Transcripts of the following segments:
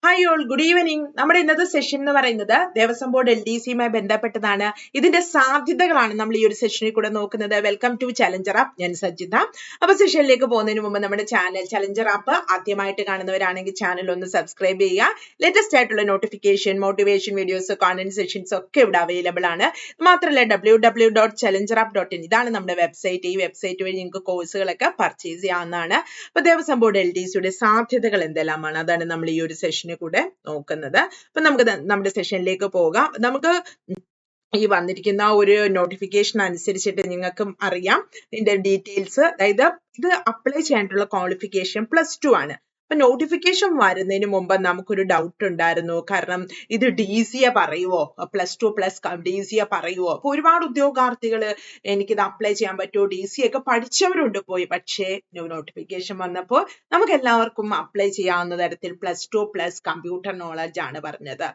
Hi all, good evening. നമ്മുടെ ഇന്നത്തെ session എന്ന് പറയുന്നത് ദേവസ്വം ബോർഡ് LDCയുമായി ബന്ധപ്പെട്ടതാണ്. ഇതിന്റെ സാധ്യതകളാണ് നമ്മൾ ഈ ഒരു സെഷനിൽ കൂടെ നോക്കുന്നത്. Welcome to Challenger app. ഞാൻ സജിത. അപ്പൊ സെഷനിലേക്ക് പോകുന്നതിന് മുമ്പ് നമ്മുടെ ചാനൽ ചലഞ്ചർ ആപ്പ് ആദ്യമായിട്ട് കാണുന്നവരാണെങ്കിൽ ചാനൽ ഒന്ന് സബ്സ്ക്രൈബ് ചെയ്യുക. ലേറ്റസ്റ്റ് ആയിട്ടുള്ള notification, motivation videos, content sessions ഒക്കെ ഇവിടെ അവൈലബിൾ ആണ്. മാത്രമല്ല www.challengerup.in ഇതാണ് നമ്മുടെ വെബ്സൈറ്റ്. ഈ വെബ്സൈറ്റ് വഴി നിങ്ങൾക്ക് കോഴ്സുകളൊക്കെ പർച്ചേസ് ചെയ്യാവുന്നതാണ്. അപ്പൊ ദേവസ്വം ബോർഡ് LDCയുടെ സാധ്യതകൾ എന്തെല്ലാമാണ് അതാണ് നമ്മൾ ഈ ഒരു സെഷനിൽ കൂടെ നോക്കുന്നത്. അപ്പൊ നമുക്ക് നമ്മുടെ സെഷനിലേക്ക് പോകാം. നമുക്ക് ഈ വന്നിരിക്കുന്ന ഒരു നോട്ടിഫിക്കേഷൻ അനുസരിച്ചിട്ട് നിങ്ങൾക്കും അറിയാം ഇതിന്റെ ഡീറ്റെയിൽസ്. അതായത് ഇത് അപ്ലൈ ചെയ്യാനായിട്ടുള്ള ക്വാളിഫിക്കേഷൻ +2 ആണ്. അപ്പൊ നോട്ടിഫിക്കേഷൻ വരുന്നതിന് മുമ്പ് നമുക്കൊരു ഡൗട്ട് ഉണ്ടായിരുന്നു. കാരണം ഇത് DCA പറയുവോ, +2 പ്ലസ് DCA പറയുവോ? അപ്പൊ ഒരുപാട് ഉദ്യോഗാർത്ഥികൾ എനിക്കിത് അപ്ലൈ ചെയ്യാൻ പറ്റുമോ, DCA ഒക്കെ പഠിച്ചവരുണ്ട് പോയി. പക്ഷേ നോട്ടിഫിക്കേഷൻ വന്നപ്പോൾ നമുക്ക് എല്ലാവർക്കും അപ്ലൈ ചെയ്യാവുന്ന തരത്തിൽ +2 പ്ലസ് കമ്പ്യൂട്ടർ നോളജ് ആണ് പറഞ്ഞത്.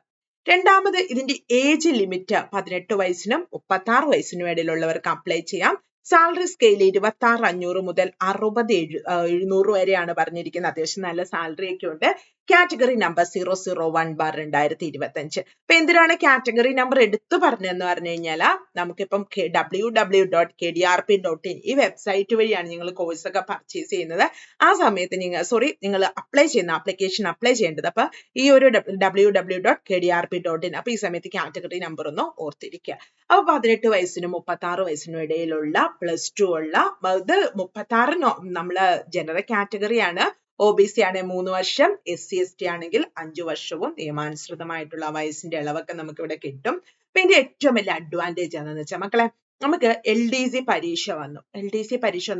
രണ്ടാമത് ഇതിന്റെ ഏജ് ലിമിറ്റ് 18 വയസ്സിനും 36 വയസ്സിനും ഇടയിലുള്ളവർക്ക് അപ്ലൈ ചെയ്യാം. സാലറി സ്കെയിൽ 26,500 മുതൽ 60,700 വരെയാണ് പറഞ്ഞിരിക്കുന്നത്. അത്യാവശ്യം നല്ല സാലറി ഒക്കെ ഉണ്ട്. Category number 001/2025. അപ്പൊ എന്തിനാണ് കാറ്റഗറി നമ്പർ എടുത്തു പറഞ്ഞതെന്ന് പറഞ്ഞു കഴിഞ്ഞാൽ നമുക്കിപ്പം www.kdrp.in ഈ വെബ്സൈറ്റ് വഴിയാണ് നിങ്ങൾ കോഴ്സ് ഒക്കെ പർച്ചേസ് ചെയ്യുന്നത്. ആ സമയത്ത് നിങ്ങൾ ആപ്ലിക്കേഷൻ അപ്ലൈ ചെയ്യേണ്ടത്. അപ്പൊ ഈ ഒരു www.kdrp.in അപ്പൊ ഈ സമയത്ത് കാറ്റഗറി നമ്പർ ഒന്ന് ഓർത്തിരിക്കുക. അപ്പൊ 18 വയസ്സിനും 36 വയസ്സിനും ഇടയിലുള്ള +2 ഉള്ള ഇത് 36 നമ്മള് ജനറൽ കാറ്റഗറിയാണ്. OBC ആണ് 3 വർഷം, SC/ST ആണെങ്കിൽ 5 വർഷവും നിയമാനുസൃതമായിട്ടുള്ള വയസ്സിന്റെ ഇളവൊക്കെ നമുക്ക് ഇവിടെ കിട്ടും. അപ്പൊ ഇതിന്റെ ഏറ്റവും വലിയ അഡ്വാൻറ്റേജ് എന്താണെന്ന് വെച്ചാൽ മക്കളെ, നമുക്ക് LDC പരീക്ഷ വന്നു.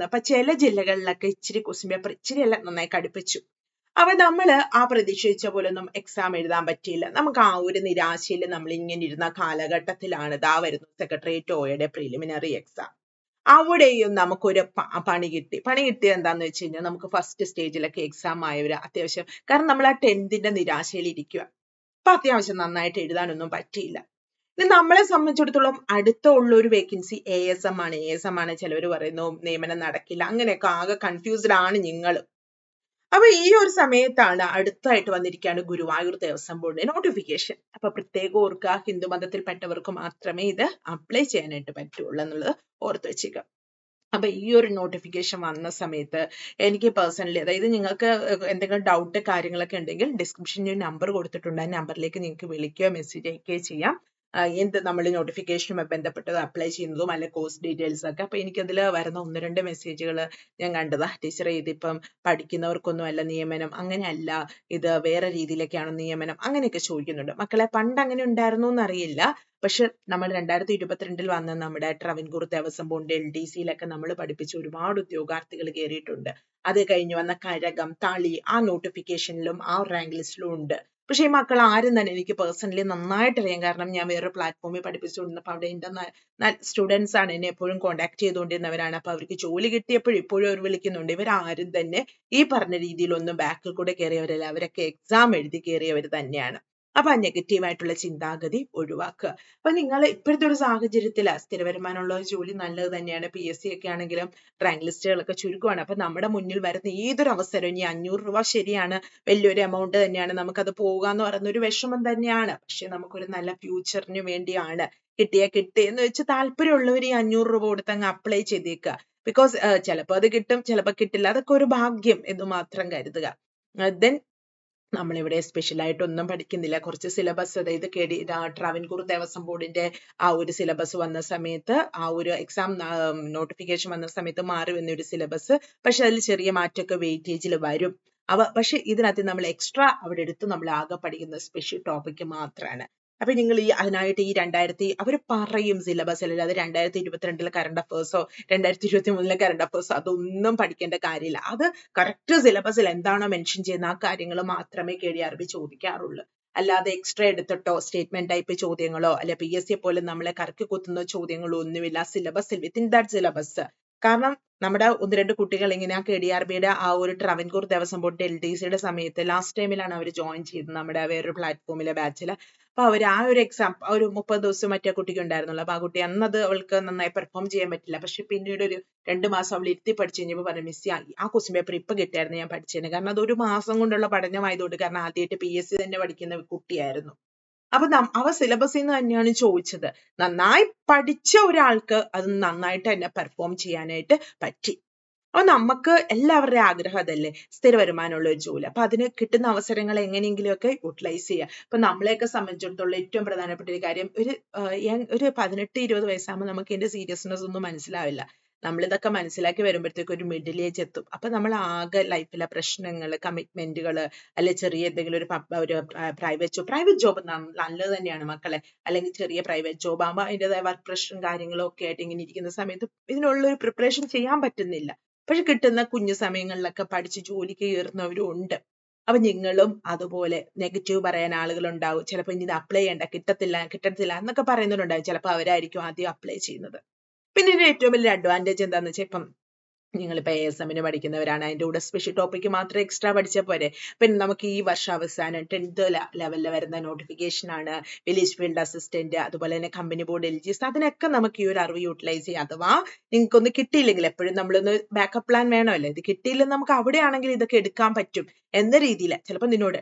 അപ്പൊ ചില ജില്ലകളിലൊക്കെ ഇച്ചിരി ക്വസ്റ്റ്യൻ പേപ്പർ ഇച്ചിരി എല്ലാം നന്നായി കടുപ്പിച്ചു. അപ്പൊ നമ്മൾ ആ പ്രതീക്ഷിച്ച പോലെ ഒന്നും എക്സാം എഴുതാൻ പറ്റിയില്ല. നമുക്ക് ആ ഒരു നിരാശയിൽ നമ്മൾ ഇങ്ങനെ ഇരുന്ന കാലഘട്ടത്തിലാണ് ദാ വരുന്നു സെക്രട്ടേറിയറ്റ് OAയുടെ പ്രിലിമിനറി എക്സാം. അവിടെയും നമുക്കൊരു പണി കിട്ടിയത് എന്താന്ന് വെച്ച് കഴിഞ്ഞാൽ നമുക്ക് ഫസ്റ്റ് സ്റ്റേജിലൊക്കെ എക്സാം ആയവര് അത്യാവശ്യം, കാരണം നമ്മൾ ആ 10th നിരാശയിൽ ഇരിക്കുക. അപ്പൊ അത്യാവശ്യം നന്നായിട്ട് എഴുതാനൊന്നും പറ്റിയില്ല. ഇത് നമ്മളെ സംബന്ധിച്ചിടത്തോളം അടുത്ത ഉള്ള ഒരു വേക്കൻസി ASM ആണ്. ചിലവർ പറയുന്നു നിയമനം നടക്കില്ല. അങ്ങനെയൊക്കെ ആകെ കൺഫ്യൂസ്ഡ് ആണ് നിങ്ങൾ. അപ്പൊ ഈ ഒരു സമയത്താണ് അടുത്തായിട്ട് വന്നിരിക്കുകയാണ് ഗുരുവായൂർ ദേവസ്വം ബോർഡിന്റെ നോട്ടിഫിക്കേഷൻ. അപ്പൊ പ്രത്യേകം ഓർക്കുക, ഹിന്ദു മതത്തിൽപ്പെട്ടവർക്ക് മാത്രമേ ഇത് അപ്ലൈ ചെയ്യാനായിട്ട് പറ്റുള്ളൂ എന്നുള്ളത് ഓർത്ത് വെച്ചേക്കുക. അപ്പൊ ഈ ഒരു നോട്ടിഫിക്കേഷൻ വന്ന സമയത്ത് എനിക്ക് പേഴ്സണലി, അതായത് നിങ്ങൾക്ക് എന്തെങ്കിലും ഡൗട്ട് കാര്യങ്ങളൊക്കെ ഉണ്ടെങ്കിൽ ഡിസ്ക്രിപ്ഷനിൽ നമ്പർ കൊടുത്തിട്ടുണ്ട്. ആ നമ്പറിലേക്ക് നിങ്ങൾക്ക് വിളിക്കുകയോ മെസ്സേജ് അയക്കുകയോ ചെയ്യാം. എന്ത് നമ്മൾ നോട്ടിഫിക്കേഷനുമായി ബന്ധപ്പെട്ടത് അപ്ലൈ ചെയ്യുന്നതും അല്ലെ കോഴ്സ് ഡീറ്റെയിൽസ് ഒക്കെ. അപ്പൊ എനിക്കതിൽ വരുന്ന 1-2 മെസ്സേജുകൾ ഞാൻ കണ്ടതാ. ടീച്ചറെ ഇതിപ്പം പഠിക്കുന്നവർക്കൊന്നും അല്ല നിയമനം, അങ്ങനെയല്ല, ഇത് വേറെ രീതിയിലൊക്കെയാണ് നിയമനം, അങ്ങനെയൊക്കെ ചോദിക്കുന്നുണ്ട്. മക്കളെ, പണ്ട് അങ്ങനെ ഉണ്ടായിരുന്നു എന്നറിയില്ല. പക്ഷെ നമ്മൾ 2022 വന്ന നമ്മുടെ ട്രാവൻകൂർ ദേവസ്വം ബോർഡ് LDCയിലൊക്കെ നമ്മൾ പഠിപ്പിച്ച ഒരുപാട് ഉദ്യോഗാർത്ഥികൾ കയറിയിട്ടുണ്ട്. അത് കഴിഞ്ഞ് വന്ന കഴകം, തളി ആ നോട്ടിഫിക്കേഷനിലും ആ റാങ്ക് ലിസ്റ്റിലും ഉണ്ട്. പക്ഷെ ഈ മക്കൾ ആരും തന്നെ എനിക്ക് പേഴ്സണലി നന്നായിട്ട് അറിയാം. കാരണം ഞാൻ വേറെ പ്ലാറ്റ്ഫോമിൽ പഠിപ്പിച്ചുകൊണ്ടിരുന്നപ്പോൾ അവിടെ എൻ്റെ സ്റ്റുഡൻസ് ആണ് എന്നെ എപ്പോഴും കോൺടാക്ട് ചെയ്തുകൊണ്ടിരുന്നവരാണ്. അപ്പൊ അവർക്ക് ജോലി കിട്ടിയപ്പോഴും ഇപ്പോഴും അവർ വിളിക്കുന്നുണ്ട്. ഇവരാരും തന്നെ ഈ പറഞ്ഞ രീതിയിലൊന്നും ബാക്കിൽ കൂടെ കയറിയവരല്ല. അവരൊക്കെ എക്സാം എഴുതി കയറിയവർ തന്നെയാണ്. അപ്പൊ ആ നെഗറ്റീവായിട്ടുള്ള ചിന്താഗതി ഒഴിവാക്കുക. അപ്പൊ നിങ്ങൾ ഇപ്പോഴത്തെ ഒരു സാഹചര്യത്തിൽ സ്ഥിര വരുമാനമുള്ള ജോലി നല്ലത് തന്നെയാണ്. PSC ഒക്കെ ആണെങ്കിലും റാങ്ക് ലിസ്റ്റുകളൊക്കെ ചുരുക്കമാണ്. അപ്പൊ നമ്മുടെ മുന്നിൽ വരുന്ന ഏതൊരു അവസരവും, ഇനി 500 രൂപ ശരിയാണ്, വലിയൊരു എമൗണ്ട് തന്നെയാണ്, നമുക്കത് പോകാന്ന് പറയുന്ന ഒരു വിഷമം തന്നെയാണ്. പക്ഷെ നമുക്കൊരു നല്ല ഫ്യൂച്ചറിന് വേണ്ടിയാണ്. കിട്ടിയെന്ന് വെച്ച് താല്പര്യമുള്ളവർ ഈ 500 രൂപ കൊടുത്ത് അങ്ങ് അപ്ലൈ ചെയ്തേക്കുക. ബിക്കോസ് ചിലപ്പോൾ അത് കിട്ടും, ചിലപ്പോൾ കിട്ടില്ല. അതൊക്കെ ഒരു ഭാഗ്യം എന്ന് മാത്രം കരുതുക. ദെൻ നമ്മളിവിടെ സ്പെഷ്യൽ ആയിട്ടൊന്നും പഠിക്കുന്നില്ല. കുറച്ച് സിലബസ്, അതായത് ട്രാവൻകൂർ ദേവസ്വം ബോർഡിന്റെ ആ ഒരു സിലബസ് വന്ന സമയത്ത്, ആ ഒരു എക്സാം നോട്ടിഫിക്കേഷൻ വന്ന സമയത്ത് മാറി വന്ന ഒരു സിലബസ്. പക്ഷെ അതിൽ ചെറിയ മാറ്റമൊക്കെ വെയിറ്റേജിൽ വരും. പക്ഷെ ഇതിനകത്ത് നമ്മൾ എക്സ്ട്രാ അവിടെ എടുത്ത് നമ്മൾ ആകെ പഠിക്കുന്ന സ്പെഷ്യൽ ടോപ്പിക് മാത്രമാണ്. അപ്പൊ നിങ്ങൾ അതിനായിട്ട് അവർ പറയും സിലബസിൽ, അല്ലാതെ 2022 കറണ്ട് അഫേഴ്സോ 2023 കറണ്ട് അഫേഴ്സോ അതൊന്നും പഠിക്കേണ്ട കാര്യമില്ല. അത് കറക്റ്റ് സിലബസിൽ എന്താണോ മെൻഷൻ ചെയ്യുന്ന ആ കാര്യങ്ങൾ മാത്രമേ KDRP ചോദിക്കാറുള്ളൂ. അല്ലാതെ എക്സ്ട്രാ എടുത്തിട്ടോ സ്റ്റേറ്റ്മെന്റ് ടൈപ്പ് ചോദ്യങ്ങളോ അല്ലെ PSC പോലെ നമ്മളെ കറക്കി കുത്തുന്ന ചോദ്യങ്ങളോ ഒന്നുമില്ല. സിലബസിൽ വിത്തിൻ ദാറ്റ് സിലബസ് കാരണം നമ്മുടെ 1-2 കുട്ടികൾ ഇങ്ങനെ ആ KDRBയുടെ ആ ഒരു ട്രാവൻകൂർ ദേവസ്വം ബോർഡ് LDCയുടെ സമയത്ത് ലാസ്റ്റ് ടൈമിലാണ് അവർ ജോയിൻ ചെയ്തത് നമ്മുടെ വേറൊരു പ്ലാറ്റ്ഫോമിലെ ബാച്ചിൽ. അപ്പൊ അവർ ആ ഒരു എക്സാം ഒരു 30 ദിവസം മറ്റേ കുട്ടിക്ക് ഉണ്ടായിരുന്നുള്ളൂ. അപ്പൊ ആ കുട്ടി അന്നത് അവൾക്ക് നന്നായി പെർഫോം ചെയ്യാൻ പറ്റില്ല. പക്ഷെ പിന്നീട് ഒരു 2 മാസം അവൾ ഇരുത്തി പഠിച്ചു കഴിഞ്ഞപ്പോൾ പറഞ്ഞു, മിസ്സി ആ ക്വസ്റ്റ്യൻ പേപ്പർ ഇപ്പൊ കിട്ടിയായിരുന്നു ഞാൻ പഠിച്ചേനെ. കാരണം അത് 1 മാസം കൊണ്ടുള്ള പഠനമായതുകൊണ്ട്, കാരണം ആദ്യമായിട്ട് PSC തന്നെ പഠിക്കുന്ന കുട്ടിയായിരുന്നു. അപ്പൊ അവ സിലബസിൽ നിന്ന് തന്നെയാണ് ചോദിച്ചത്. നന്നായി പഠിച്ച ഒരാൾക്ക് അത് നന്നായിട്ട് തന്നെ പെർഫോം ചെയ്യാനായിട്ട് പറ്റി. അപ്പൊ നമുക്ക് എല്ലാവരുടെയും ആഗ്രഹം അതല്ലേ, സ്ഥിര വരുമാനമുള്ള ഒരു ജോലി. അപ്പൊ അതിന് കിട്ടുന്ന അവസരങ്ങൾ എങ്ങനെയെങ്കിലുമൊക്കെ യൂട്ടിലൈസ് ചെയ്യുക. ഇപ്പൊ നമ്മളെയൊക്കെ സംബന്ധിച്ചിടത്തോളം ഏറ്റവും പ്രധാനപ്പെട്ട ഒരു കാര്യം, ഒരു 18-20 വയസ്സാകുമ്പോൾ നമുക്ക് ഇതിന്റെ സീരിയസ്നെസ് ഒന്നും മനസ്സിലാവില്ല. നമ്മളിതൊക്കെ മനസ്സിലാക്കി വരുമ്പോഴത്തേക്ക് ഒരു മിഡിൽ ഏജ് എത്തും. അപ്പൊ നമ്മൾ ആകെ ലൈഫിലെ പ്രശ്നങ്ങൾ, കമ്മിറ്റ്മെന്റുകൾ, അല്ലെ ചെറിയ എന്തെങ്കിലും ഒരു പ്രൈവറ്റ് ജോബ് നല്ലത് തന്നെയാണ് മക്കളെ. അല്ലെങ്കിൽ ചെറിയ പ്രൈവറ്റ് ജോബ് ആകുമ്പോൾ അതിൻ്റെതായ വർക്ക് പ്രഷറും കാര്യങ്ങളും ഒക്കെ ആയിട്ട് ഇങ്ങനെ ഇരിക്കുന്ന സമയത്ത് ഇതിനുള്ള ഒരു പ്രിപ്പറേഷൻ ചെയ്യാൻ പറ്റുന്നില്ല. പക്ഷെ കിട്ടുന്ന കുഞ്ഞു സമയങ്ങളിലൊക്കെ പഠിച്ച് ജോലിക്ക് കയറുന്നവരും ഉണ്ട്. അപ്പൊ നിങ്ങളും അതുപോലെ നെഗറ്റീവ് പറയാൻ ആളുകൾ ഉണ്ടാവും. ചിലപ്പോൾ ഇനി ഇത് അപ്ലൈ ചെയ്യണ്ട, കിട്ടത്തില്ല എന്നൊക്കെ പറയുന്നവരുണ്ടാവും. ചിലപ്പോൾ അവരായിരിക്കും ആദ്യം അപ്ലൈ ചെയ്യുന്നത്. പിന്നെ ഇതിന്റെ ഏറ്റവും വലിയ അഡ്വാൻറ്റേജ് എന്താണെന്ന് വെച്ചാൽ, ഇപ്പം നിങ്ങളിപ്പോൾ ASMന് പഠിക്കുന്നവരാണ്, അതിൻ്റെ കൂടെ സ്പെഷ്യൽ ടോപ്പിക്ക് മാത്രം എക്സ്ട്രാ പഠിച്ചാൽ പോരെ. പിന്നെ നമുക്ക് ഈ വർഷം അവസാനം 10th ലെവലിൽ വരുന്ന നോട്ടിഫിക്കേഷൻ ആണ് വില്ലേജ് ഫീൽഡ് അസിസ്റ്റന്റ്, അതുപോലെ തന്നെ കമ്പനി ബോർഡ് LGS. അതിനൊക്കെ നമുക്ക് ഈ ഒരു അറിവ് യൂട്ടിലൈസ് ചെയ്യാം. അഥവാ നിങ്ങൾക്കൊന്ന് കിട്ടിയില്ലെങ്കിൽ എപ്പോഴും നമ്മളൊന്ന് ബാക്കപ്പ് പ്ലാൻ വേണമല്ലോ. ഇത് കിട്ടിയില്ലെങ്കിൽ നമുക്ക് അവിടെയാണെങ്കിൽ ഇതൊക്കെ എടുക്കാൻ പറ്റും എന്ന രീതിയിൽ. ചിലപ്പോൾ നിന്നോട്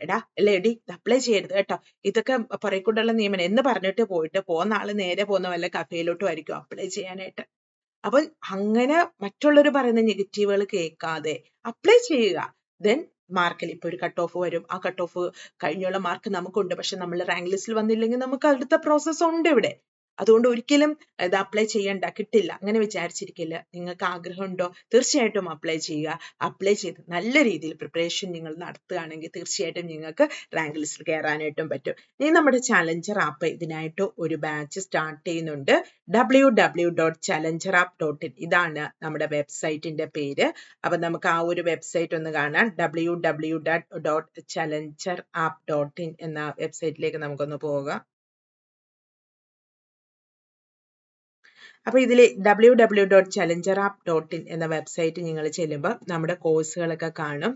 എടി ഇത് അപ്ലൈ ചെയ്യരുത് കേട്ടോ, ഇതൊക്കെ പുറകെക്കൊണ്ടുള്ള നിയമനം എന്ന് പറഞ്ഞിട്ട് പോകുന്ന ആള് നേരെ പോകുന്ന വല്ല കഫേയിലോട്ടും ആയിരിക്കും അപ്ലൈ ചെയ്യാനായിട്ട്. അപ്പൊ അങ്ങനെ മറ്റുള്ളവർ പറയുന്ന നെഗറ്റീവുകൾ കേൾക്കാതെ അപ്ലൈ ചെയ്യുക. ദെൻ മാർക്കിൽ ഇപ്പൊ ഒരു കട്ട് ഓഫ് വരും. ആ കട്ട് ഓഫ് കഴിഞ്ഞുള്ള മാർക്ക് നമുക്കുണ്ട്. പക്ഷെ നമ്മൾ റാങ്ക് ലിസ്റ്റിൽ വന്നില്ലെങ്കിൽ നമുക്ക് അടുത്ത പ്രോസസ്സ് ഉണ്ട് ഇവിടെ. അതുകൊണ്ട് ഒരിക്കലും ഇത് അപ്ലൈ ചെയ്യണ്ട, കിട്ടില്ല അങ്ങനെ വിചാരിച്ചിരിക്കില്ല. നിങ്ങൾക്ക് ആഗ്രഹമുണ്ടോ, തീർച്ചയായിട്ടും അപ്ലൈ ചെയ്യുക. അപ്ലൈ ചെയ്ത് നല്ല രീതിയിൽ പ്രിപ്പറേഷൻ നിങ്ങൾ നടത്തുകയാണെങ്കിൽ തീർച്ചയായിട്ടും നിങ്ങൾക്ക് റാങ്ക് ലിസ്റ്റിൽ കയറാനായിട്ടും പറ്റും. ഇനി നമ്മുടെ ചലഞ്ചർ ആപ്പ് ഇതിനായിട്ട് ഒരു ബാച്ച് സ്റ്റാർട്ട് ചെയ്യുന്നുണ്ട്. www.challengerup.in ഇതാണ് നമ്മുടെ വെബ്സൈറ്റിന്റെ പേര്. അപ്പൊ നമുക്ക് ആ ഒരു വെബ്സൈറ്റ് ഒന്ന് കാണാം. www.challengerup.in എന്ന വെബ്സൈറ്റിലേക്ക് നമുക്കൊന്ന് പോകാം. അപ്പൊ ഇതിൽ www.challengerup.in എന്ന വെബ്സൈറ്റ് നിങ്ങൾ ചെല്ലുമ്പോൾ നമ്മുടെ കോഴ്സുകളൊക്കെ കാണും.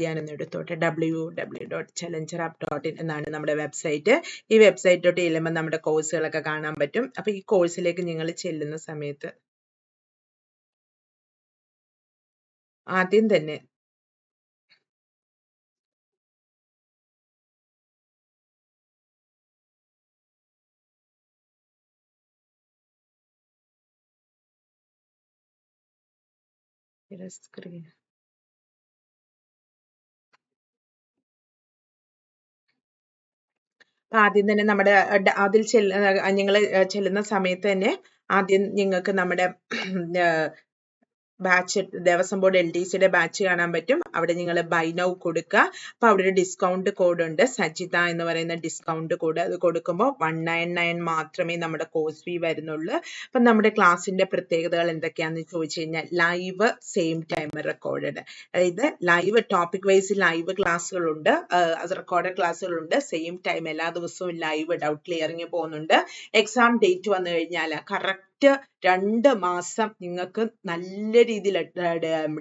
ഞാനൊന്ന് എടുത്തോട്ടെ. www.challengerup.in എന്നാണ് നമ്മുടെ വെബ്സൈറ്റ്. ഈ വെബ്സൈറ്റിലോട്ട് ചെല്ലുമ്പോൾ നമ്മുടെ കോഴ്സുകളൊക്കെ കാണാൻ പറ്റും. അപ്പൊ ഈ കോഴ്സിലേക്ക് നിങ്ങൾ ചെല്ലുന്ന സമയത്ത് ആദ്യം തന്നെ സ്ക്രീൻ ആദ്യം തന്നെ നമ്മുടെ അതിൽ നിങ്ങൾ ചെല്ലുന്ന സമയത്ത് തന്നെ ആദ്യം നിങ്ങൾക്ക് നമ്മുടെ ബാച്ച് ദേവസ്വം ബോർഡ് LDCയുടെ ബാച്ച് കാണാൻ പറ്റും. അവിടെ നിങ്ങൾ ബൈ നൗ കൊടുക്കുക. അപ്പൊ അവിടെ ഒരു ഡിസ്കൗണ്ട് കോഡ് ഉണ്ട്, സജിത എന്ന് പറയുന്ന ഡിസ്കൗണ്ട് കോഡ്. അത് കൊടുക്കുമ്പോൾ 199 മാത്രമേ നമ്മുടെ കോഴ്സ് ഫീ വരുന്നുള്ളൂ. അപ്പൊ നമ്മുടെ ക്ലാസ്സിന്റെ പ്രത്യേകതകൾ എന്തൊക്കെയാണെന്ന് ചോദിച്ചു കഴിഞ്ഞാൽ, ലൈവ് സെയിം ടൈം റെക്കോർഡഡ്, അതായത് ലൈവ് ടോപ്പിക് വൈസ് ലൈവ് ക്ലാസ്സുകളുണ്ട്, റെക്കോർഡഡ് ക്ലാസ്സുകളുണ്ട്. സെയിം ടൈം എല്ലാ ദിവസവും ലൈവ് ഡൗട്ട് ക്ലിയറിംഗ് പോകുന്നുണ്ട്. എക്സാം ഡേറ്റ് വന്നു കഴിഞ്ഞാൽ കറക്റ്റ് 2 മാസം നിങ്ങൾക്ക് നല്ല രീതിയിൽ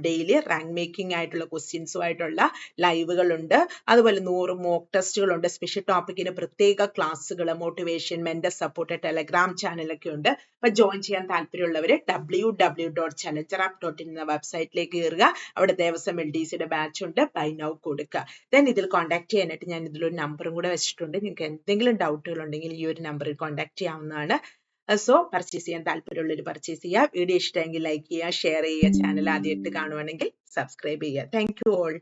ഡെയിലി റാങ്ക് മേക്കിംഗ് ആയിട്ടുള്ള ക്വസ്റ്റ്യൻസുമായിട്ടുള്ള ലൈവുകളുണ്ട്. അതുപോലെ 100 മോക്ക് ടെസ്റ്റുകളുണ്ട്. സ്പെഷ്യൽ ടോപ്പിക്കിന് പ്രത്യേക ക്ലാസ്സുകൾ, മോട്ടിവേഷൻ, മെന്റർ സപ്പോർട്ട്, ടെലഗ്രാം ചാനലൊക്കെ ഉണ്ട്. അപ്പൊ ജോയിൻ ചെയ്യാൻ താല്പര്യമുള്ളവർ www.challengerup.in എന്ന വെബ്സൈറ്റിലേക്ക് കയറുക. അവിടെ ദേവസ്വം LDCയുടെ ബാച്ച് ഉണ്ട്, ബൈ നൗ കൊടുക്കുക. ദെൻ ഇതിൽ കോൺടാക്ട് ചെയ്യാനായിട്ട് ഞാൻ ഇതിലൊരു നമ്പറും കൂടെ വെച്ചിട്ടുണ്ട്. നിങ്ങൾക്ക് എന്തെങ്കിലും ഡൗട്ടുകൾ ഉണ്ടെങ്കിൽ ഈ ഒരു നമ്പറിൽ കോൺടാക്ട് ചെയ്യാവുന്നതാണ്. സോ പർച്ചേസ് ചെയ്യാൻ താല്പര്യമുള്ളവർ പർച്ചേസ് ചെയ്യുക. വീഡിയോ ഇഷ്ടമെങ്കിൽ ലൈക്ക് ചെയ്യുക, ഷെയർ ചെയ്യുക. ചാനൽ ആദ്യമായിട്ട് കാണുവാണെങ്കിൽ സബ്സ്ക്രൈബ് ചെയ്യുക. Thank you all.